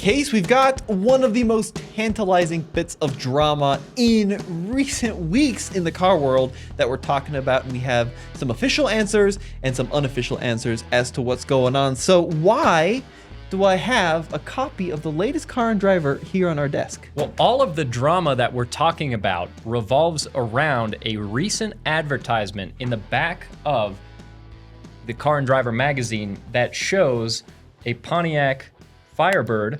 Case, we've got one of the most tantalizing bits of drama in recent weeks in the car world that we're talking about, and we have some official answers and some unofficial answers as to what's going on. So why do I have a copy of the latest Car and Driver here on our desk? Well, all of the drama that we're talking about revolves around a recent advertisement in the back of the Car and Driver magazine that shows a Pontiac Firebird,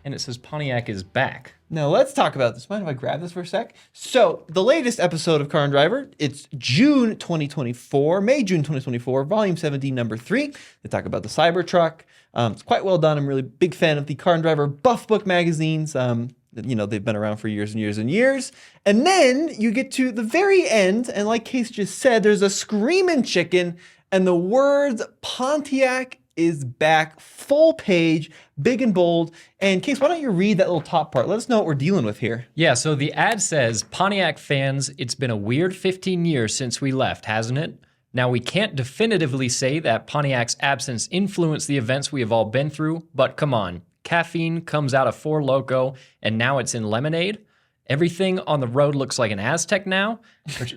and it says Pontiac is back. Now let's talk about this. Mind if I grab this for a sec? So the latest episode of Car and Driver, it's June 2024, May-June 2024, Volume 17, Number 3. They talk about the Cybertruck. It's quite well done. I'm a really big fan of the Car and Driver Buff Book magazines. You know, they've been around for years and years and years. And then you get to the very end, and like Case just said, there's a screaming chicken, and the words Pontiac is back, full page, big and bold. And Case, why don't you read that little top part? Let us know what we're dealing with here. Yeah, so the ad says, Pontiac fans, it's been a weird 15 years since we left, hasn't it? Now, we can't definitively say that Pontiac's absence influenced the events we have all been through, but come on, caffeine comes out of Four Loko, and now it's in lemonade. Everything on the road looks like an Aztec now.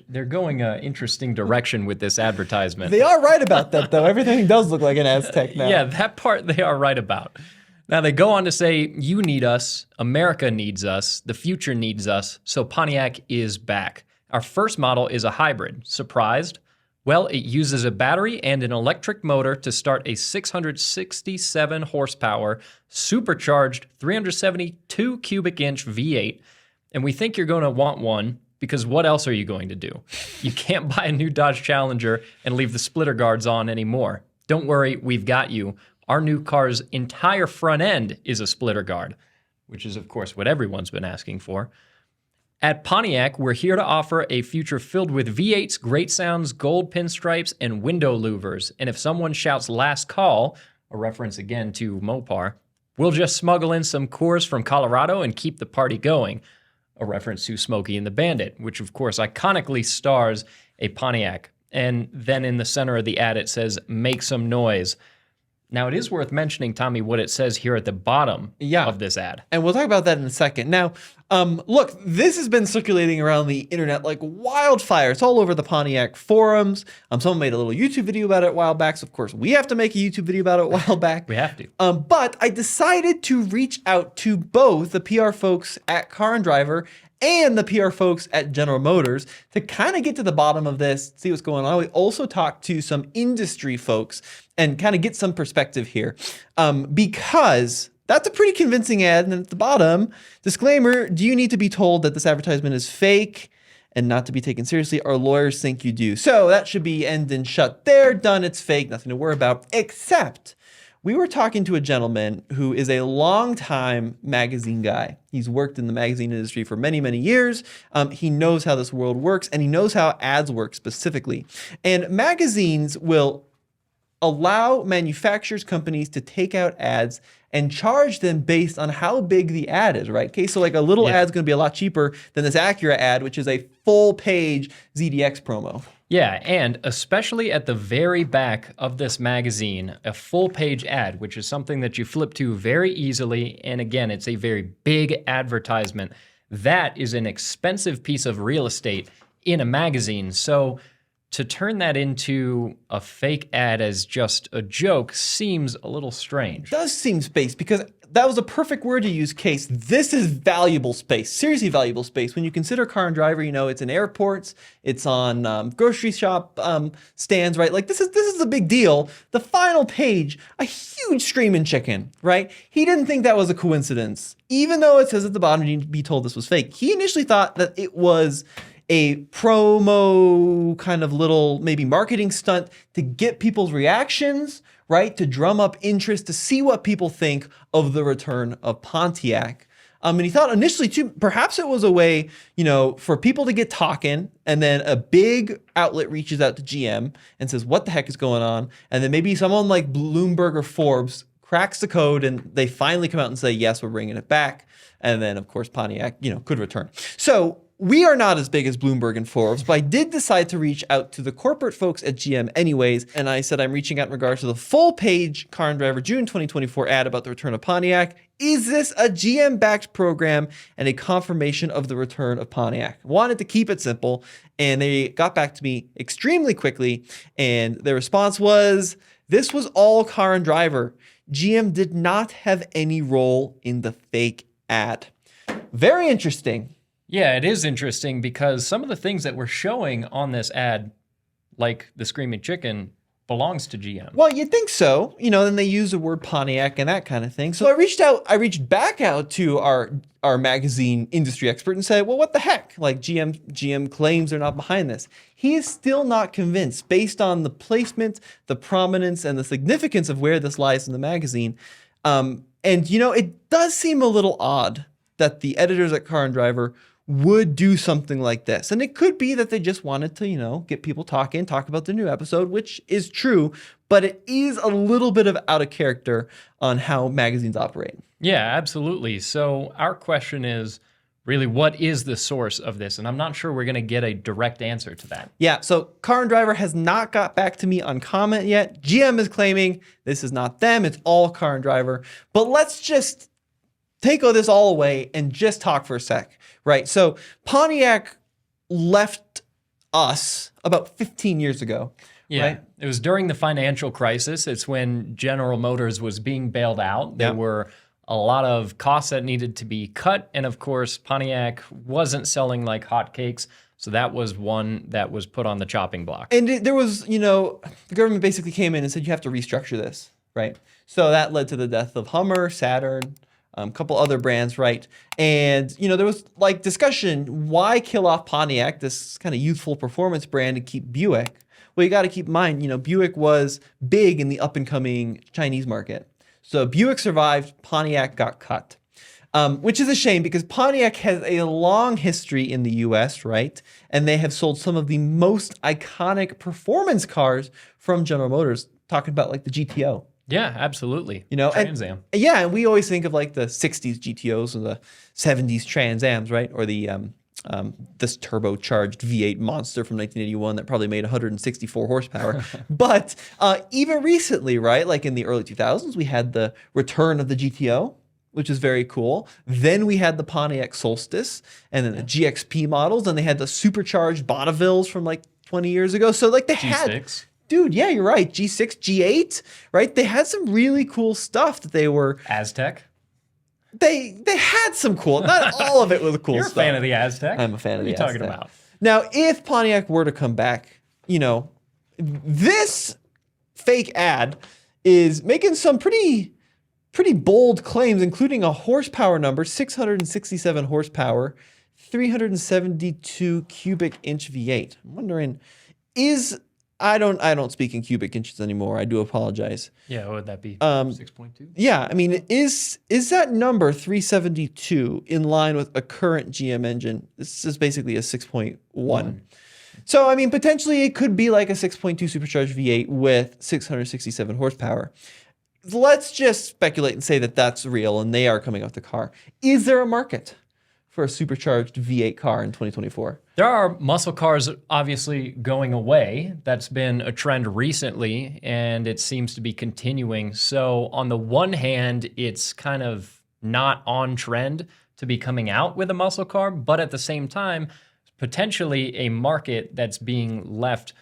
They're going an interesting direction with this advertisement. They are right about that, though. Everything does look like an Aztec now. Yeah, that part they are right about. Now, they go on to say, you need us, America needs us, the future needs us, so Pontiac is back. Our first model is a hybrid. Surprised? Well, it uses a battery and an electric motor to start a 667 horsepower, supercharged 372 cubic inch V8. And we think you're going to want one because what else are you going to do? You can't buy a new Dodge Challenger and leave the splitter guards on anymore. Don't worry, we've got you. Our new car's entire front end is a splitter guard, which is, of course, what everyone's been asking for. At Pontiac, we're here to offer a future filled with V8s, great sounds, gold pinstripes, and window louvers. And if someone shouts last call, a reference again to Mopar, we'll just smuggle in some Coors from Colorado and keep the party going. A reference to Smokey and the Bandit, which of course iconically stars a Pontiac. And then in the center of the ad, it says, make some noise. Now, it is worth mentioning, Tommy, what it says here at the bottom of this ad. And we'll talk about that in a second. Now, look, this has been circulating around the internet like wildfire. It's all over the Pontiac forums. Someone made a little YouTube video about it a while back. So, of course, we have to make a YouTube video about it a while back. We have to. But I decided to reach out to both the PR folks at Car and Driver and the PR folks at General Motors to kind of get to the bottom of this, see what's going on. We also talked to some industry folks and kind of get some perspective here because that's a pretty convincing ad. And then at the bottom, disclaimer, do you need to be told that this advertisement is fake and not to be taken seriously? Our lawyers think you do. So that should be end and shut there, done, it's fake, nothing to worry about, except we were talking to a gentleman who is a longtime magazine guy. He's worked in the magazine industry for many, many years. He knows how this world works, and he knows how ads work specifically. And magazines will allow manufacturers, companies to take out ads and charge them based on how big the ad is, right? Okay, so like a little ad's gonna be a lot cheaper than this Acura ad, which is a full page ZDX promo. Yeah, and especially at the very back of this magazine, a full page ad, which is something that you flip to very easily. And again, it's a very big advertisement. That is an expensive piece of real estate in a magazine. So to turn that into a fake ad as just a joke seems a little strange. It does seem space because that was a perfect word to use, Case. This is valuable space, seriously valuable space. When you consider Car and Driver, you know, it's in airports, it's on grocery shop stands, right? Like this is a big deal. The final page, a huge screaming chicken, right? He didn't think that was a coincidence. Even though it says at the bottom, you need to be told this was fake. He initially thought that it was a promo kind of little maybe marketing stunt to get people's reactions, right? To drum up interest, to see what people think of the return of Pontiac. And he thought initially too, perhaps it was a way, you know, for people to get talking, and then a big outlet reaches out to GM and says, what the heck is going on? And then maybe someone like Bloomberg or Forbes cracks the code and they finally come out and say, yes, we're bringing it back. And then of course, Pontiac, you know, could return. So we are not as big as Bloomberg and Forbes, but I did decide to reach out to the corporate folks at GM anyways. And I said I'm reaching out in regards to the full page Car and Driver June 2024 ad about the return of Pontiac. Is this a GM-backed program and a confirmation of the return of Pontiac? Wanted to keep it simple, and they got back to me extremely quickly. And their response was, this was all Car and Driver. GM did not have any role in the fake ad. Very interesting. Yeah, it is interesting because some of the things that we're showing on this ad, like the Screaming Chicken, belongs to GM. Well, you'd think so. Then they use the word Pontiac and that kind of thing. So I reached back out to our magazine industry expert and said, well, what the heck? Like GM claims they're not behind this. He is still not convinced based on the placement, the prominence, and the significance of where this lies in the magazine. It does seem a little odd that the editors at Car and Driver would do something like this. And it could be that they just wanted to, get people talk about the new episode, which is true, but it is a little bit of out of character on how magazines operate. Yeah, absolutely. So our question is really, what is the source of this? And I'm not sure we're going to get a direct answer to that. Yeah, so Car and Driver has not got back to me on comment yet. GM is claiming this is not them, it's all Car and Driver. But let's just take this all away and just talk for a sec, right? So Pontiac left us about 15 years ago. Yeah, right? It was during the financial crisis. It's when General Motors was being bailed out. There were a lot of costs that needed to be cut. And of course, Pontiac wasn't selling like hotcakes. So that was one that was put on the chopping block. And there was, the government basically came in and said, you have to restructure this, right? So that led to the death of Hummer, Saturn, a couple other brands, right? And, there was like discussion, why kill off Pontiac, this kind of youthful performance brand, and keep Buick? Well, you got to keep in mind, Buick was big in the up and coming Chinese market. So Buick survived, Pontiac got cut, which is a shame because Pontiac has a long history in the US, right? And they have sold some of the most iconic performance cars from General Motors, talking about like the GTO. Yeah, absolutely. Trans Am. And we always think of like the 60s GTOs and the 70s Trans Ams, right? Or the this turbocharged V8 monster from 1981 that probably made 164 horsepower. But even recently, right? Like in the early 2000s, we had the return of the GTO, which is very cool. Then we had the Pontiac Solstice and then the GXP models, and they had the supercharged Bonnevilles from like 20 years ago. So like they G6. Dude, yeah, you're right. G6, G8, right? They had some really cool stuff that they were... Aztec? They had some cool... Not all of it was cool You're stuff. You're a fan of the Aztec? I'm a fan of the Aztec. What are you talking about? Now, if Pontiac were to come back, this fake ad is making some pretty bold claims, including a horsepower number, 667 horsepower, 372 cubic inch V8. I'm wondering, I don't speak in cubic inches anymore. I do apologize. Yeah, what would that be? 6.2? Yeah, I mean, is that number 372 in line with a current GM engine? This is basically a 6.1. So, I mean, potentially it could be like a 6.2 supercharged V8 with 667 horsepower. Let's just speculate and say that that's real and they are coming off the car. Is there a market for a supercharged V8 car in 2024? There are muscle cars obviously going away. That's been a trend recently, and it seems to be continuing. So on the one hand, it's kind of not on trend to be coming out with a muscle car, but at the same time, potentially a market that's being left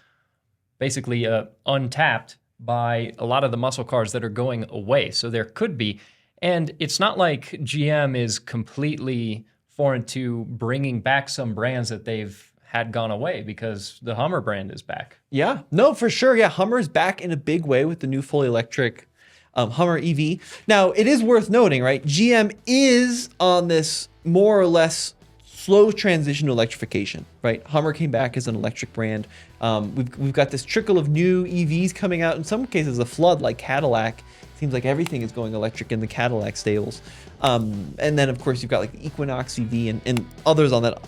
basically untapped by a lot of the muscle cars that are going away. So there could be, and it's not like GM is completely foreign to bringing back some brands that they've had gone away, because the Hummer brand is back. Yeah, no, for sure. Yeah, Hummer's back in a big way with the new fully electric Hummer EV. Now, it is worth noting, right? GM is on this more or less slow transition to electrification, right? Hummer came back as an electric brand. We've got this trickle of new EVs coming out. In some cases, a flood like Cadillac. Seems like everything is going electric in the Cadillac stables. And then, of course, you've got like the Equinox EV and others on that,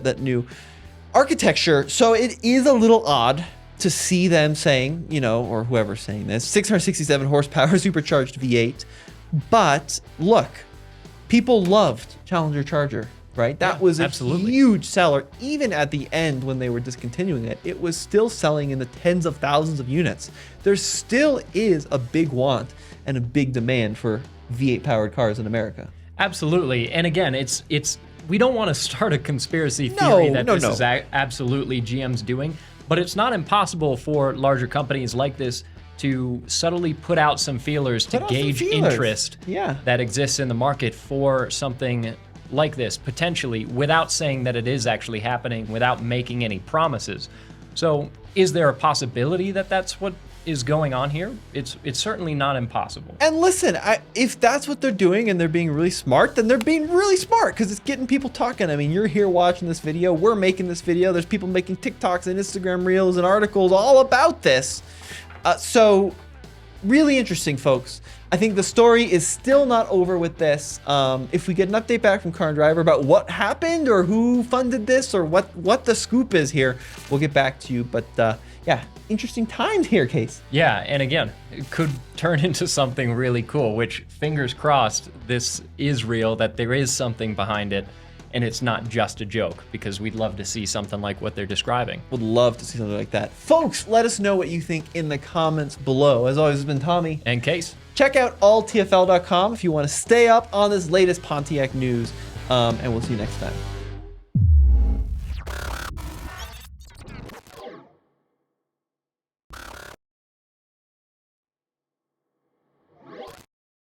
that new architecture. So it is a little odd to see them saying, or whoever's saying this, 667 horsepower supercharged V8. But look, people loved Challenger Charger. right? That Yeah, was a absolutely. huge seller. Even at the end when they were discontinuing it, it was still selling in the tens of thousands of units. There still is a big want and a big demand for V8 powered cars in America. Absolutely. And again, it's we don't want to start a conspiracy theory that this is absolutely GM's doing, but it's not impossible for larger companies like this to subtly put out some feelers to gauge interest that exists in the market for something like this, potentially, without saying that it is actually happening, without making any promises. So is there a possibility that that's what is going on here? It's certainly not impossible. And listen, if that's what they're doing and they're being really smart, then they're being really smart because it's getting people talking. I mean, you're here watching this video, we're making this video, there's people making TikToks and Instagram reels and articles all about this. So really interesting, folks. I think the story is still not over with this. If we get an update back from Car and Driver about what happened or who funded this or what the scoop is here, we'll get back to you. But yeah, interesting times here, Case. Yeah, and again, it could turn into something really cool, which, fingers crossed, this is real, that there is something behind it, and it's not just a joke, because we'd love to see something like what they're describing. Would love to see something like that. Folks, let us know what you think in the comments below. As always, it's been Tommy. And Case. Check out alltfl.com if you want to stay up on this latest Pontiac news, and we'll see you next time.